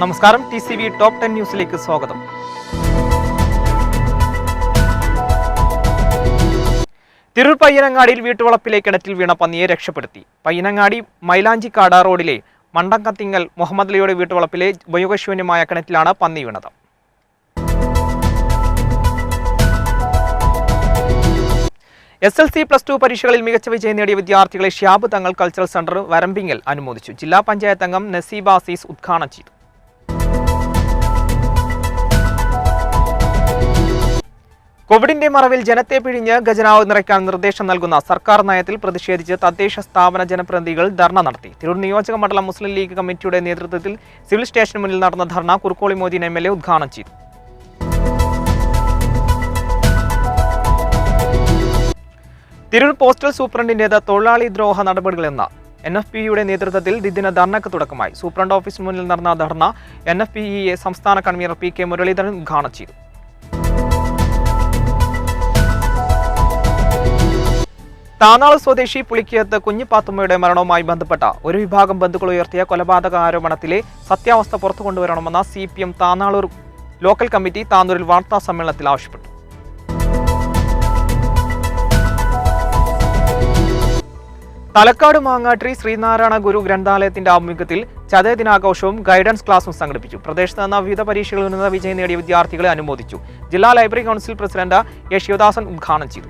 നമസ്കാരം, TCV top 10 ന്യൂസിലേക്ക് സ്വാഗതം. തിരൂർ പയ്യനങ്ങാടിയിൽ വീട്ടുവളപ്പിലെ കിണറ്റിൽ വീണ പന്നിയെ രക്ഷപ്പെടുത്തി. പയ്യനങ്ങാടി മൈലാഞ്ചിക്കാട് റോഡിലെ മണ്ടംകത്തിങ്ങൽ മുഹമ്മദ് അലിയുടെ വീട്ടുവളപ്പിലെ ഉപയോഗശൂന്യമായ കിണറ്റിലാണ് പന്നി വീണത്. SLC+2 പരീക്ഷകളിൽ മികച്ച വിജയം നേടിയ വിദ്യാർത്ഥികളെ ഷിഹാബ് തങ്ങൾ കൾച്ചറൽ സെന്റർ വരമ്പിങ്ങൽ അനുമോദിച്ചു. ജില്ലാ പഞ്ചായത്ത് അംഗം നസീബ അസീസ് ഉദ്ഘാടനം ചെയ്തു. കോവിഡിന്റെ മറവിൽ ജനത്തെ പിഴിഞ്ഞ് ഖജനാവ് നിറയ്ക്കാൻ നിർദ്ദേശം നൽകുന്ന സർക്കാർ നയത്തിൽ പ്രതിഷേധിച്ച് തദ്ദേശ സ്ഥാപന ജനപ്രതിനിധികൾ ധർണ നടത്തി. തിരൂർ നിയോജക മണ്ഡലം മുസ്ലിം ലീഗ് കമ്മിറ്റിയുടെ നേതൃത്വത്തിൽ സിവിൽ സ്റ്റേഷന് മുന്നിൽ നടന്ന ധർണ കുറുക്കോളി മോദീൻ MLA ഉദ്ഘാടനം ചെയ്തു. തിരൂർ പോസ്റ്റൽ സൂപ്രണ്ടിന്റേത് തൊഴിലാളി ദ്രോഹ നടപടികളെന്ന NFPയുടെ നേതൃത്വത്തിൽ ദ്വിദിന ധർണയ്ക്ക് തുടക്കമായി. സൂപ്രണ്ട് ഓഫീസിന് മുന്നിൽ നടന്ന ധർണ NFPE സംസ്ഥാന കൺവീനർ PK മുരളീധരൻ ഉദ്ഘാടനം ചെയ്തു. താനാള് സ്വദേശി പുളിക്കയത്ത് കുഞ്ഞിപ്പാത്തുമ്മയുടെ മരണവുമായി ബന്ധപ്പെട്ട ഒരു വിഭാഗം ബന്ധുക്കൾ ഉയർത്തിയ കൊലപാതക ആരോപണത്തിലെ സത്യാവസ്ഥ പുറത്തു കൊണ്ടുവരണമെന്ന CPM താനാളൂർ ലോക്കൽ കമ്മിറ്റി താനൂരിൽ വാർത്താ സമ്മേളനത്തിൽ ആവശ്യപ്പെട്ടു. തലക്കാട് മാങ്ങാട്രി ശ്രീനാരായണ ഗുരു ഗ്രന്ഥാലയത്തിന്റെ ആഭിമുഖ്യത്തിൽ ചതയ ദിനാഘോഷവും ഗൈഡൻസ് ക്ലാസും സംഘടിപ്പിച്ചു. പ്രദേശത്ത് നിന്ന് വിവിധ പരീക്ഷകളിൽ ഉന്നത വിജയം നേടിയ വിദ്യാർത്ഥികളെ അനുമോദിച്ചു. ജില്ലാ library council president A. Sivadasan ഉദ്ഘാടനം ചെയ്തു.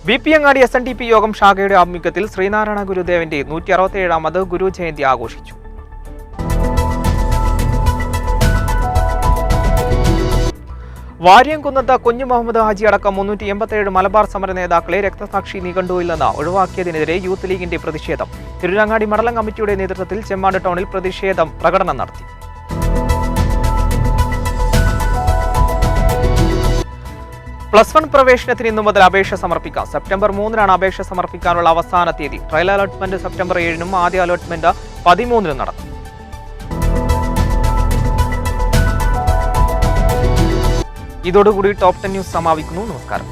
BP അങ്ങാടി SNDP യോഗം ശാഖയുടെ ആഭിമുഖ്യത്തിൽ ശ്രീനാരായണ ഗുരുദേവന്റെ 167ാമത് ഗുരു ജയന്തി ആഘോഷിച്ചു. വാര്യംകുന്നത്ത് കുഞ്ഞു മുഹമ്മദ് ഹാജി അടക്കം 387 മലബാർ സമര നേതാക്കളെ രക്തസാക്ഷി നിഘണ്ടുവിൽ നിന്ന് ഒഴിവാക്കിയതിനെതിരെ യൂത്ത് ലീഗിന്റെ പ്രതിഷേധം. തിരുരങ്ങാടി മണ്ഡലം കമ്മിറ്റിയുടെ നേതൃത്വത്തിൽ ചെമ്മാട് ടൗണിൽ പ്രതിഷേധം പ്രകടനം നടത്തി. +1 പ്രവേശനത്തിന് ഇന്നു മുതൽ അപേക്ഷ സമർപ്പിക്കാം. സെപ്റ്റംബർ 3-നാണ് അപേക്ഷ സമർപ്പിക്കാനുള്ള അവസാന തീയതി. ട്രയൽ അലോട്ട്മെന്റ് സെപ്റ്റംബർ 7-നും ആദ്യ അലോട്ട്മെന്റ് 13-നും നടക്കും. ഇതോടുകൂടി ടോപ്പ് 10 ന്യൂസ് സമാപിക്കുന്നു. നമസ്കാരം.